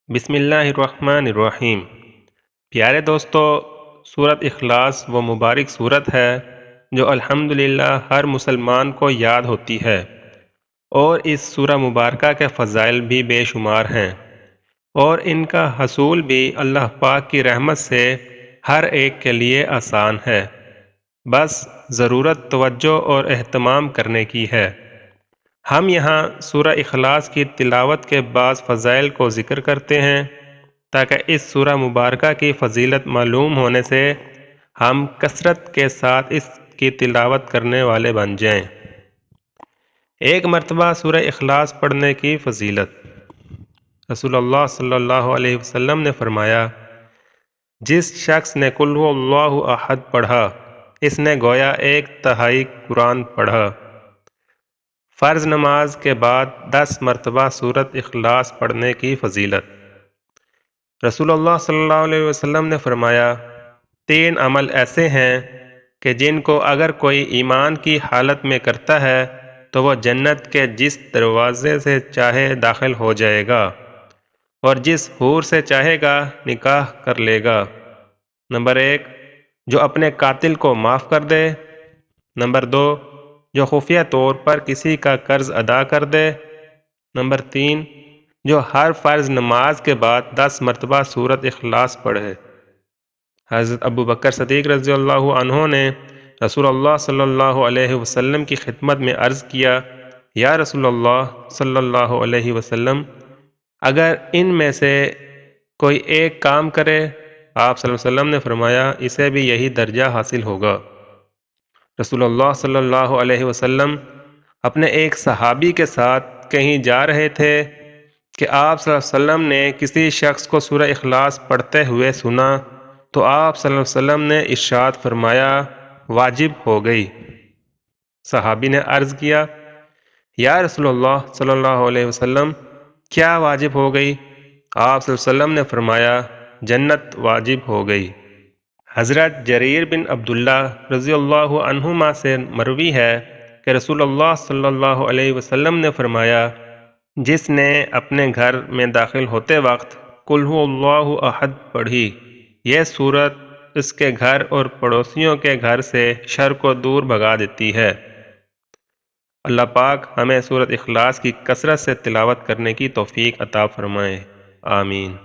بسم اللہ الرحمن الرحیم۔ پیارے دوستو، سورۃ اخلاص وہ مبارک سورت ہے جو الحمدللہ ہر مسلمان کو یاد ہوتی ہے، اور اس سورہ مبارکہ کے فضائل بھی بے شمار ہیں، اور ان کا حصول بھی اللہ پاک کی رحمت سے ہر ایک کے لیے آسان ہے، بس ضرورت توجہ اور اہتمام کرنے کی ہے۔ ہم یہاں سورہ اخلاص کی تلاوت کے بعض فضائل کو ذکر کرتے ہیں تاکہ اس سورہ مبارکہ کی فضیلت معلوم ہونے سے ہم کثرت کے ساتھ اس کی تلاوت کرنے والے بن جائیں۔ ایک مرتبہ سورہ اخلاص پڑھنے کی فضیلت۔ رسول اللہ صلی اللہ علیہ وسلم نے فرمایا، جس شخص نے قل هو اللہ احد پڑھا، اس نے گویا ایک تہائی قرآن پڑھا۔ فرض نماز کے بعد 10 مرتبہ سورۃ اخلاص پڑھنے کی فضیلت۔ رسول اللہ صلی اللہ علیہ وسلم نے فرمایا، 3 عمل ایسے ہیں کہ جن کو اگر کوئی ایمان کی حالت میں کرتا ہے تو وہ جنت کے جس دروازے سے چاہے داخل ہو جائے گا اور جس حور سے چاہے گا نکاح کر لے گا۔ نمبر 1، جو اپنے قاتل کو معاف کر دے۔ نمبر 2، جو خفیہ طور پر کسی کا قرض ادا کر دے۔ نمبر 3، جو ہر فرض نماز کے بعد 10 مرتبہ سورۃ اخلاص پڑھے۔ حضرت ابو بکر صدیق رضی اللہ عنہ نے رسول اللہ صلی اللہ علیہ وسلم کی خدمت میں عرض کیا، یا رسول اللہ صلی اللہ علیہ وسلم، اگر ان میں سے کوئی ایک کام کرے، آپ صلی اللہ علیہ وسلم نے فرمایا، اسے بھی یہی درجہ حاصل ہوگا۔ رسول اللہ صلی اللہ علیہ وسلم اپنے ایک صحابی کے ساتھ کہیں جا رہے تھے کہ آپ صلی اللہ علیہ وسلم نے کسی شخص کو سورہ اخلاص پڑھتے ہوئے سنا تو آپ صلی اللہ علیہ وسلم نے ارشاد فرمایا، واجب ہو گئی۔ صحابی نے عرض کیا، یا رسول اللہ صلی اللہ علیہ وسلم، کیا واجب ہو گئی؟ آپ صلی اللہ علیہ وسلم نے فرمایا، جنت واجب ہو گئی۔ حضرت جریر بن عبداللہ رضی اللہ عنہما سے مروی ہے کہ رسول اللہ صلی اللہ علیہ وسلم نے فرمایا، جس نے اپنے گھر میں داخل ہوتے وقت قل هو اللہ احد پڑھی، یہ سورت اس کے گھر اور پڑوسیوں کے گھر سے شر کو دور بھگا دیتی ہے۔ اللہ پاک ہمیں سورۃ اخلاص کی کثرت سے تلاوت کرنے کی توفیق عطا فرمائے، آمین۔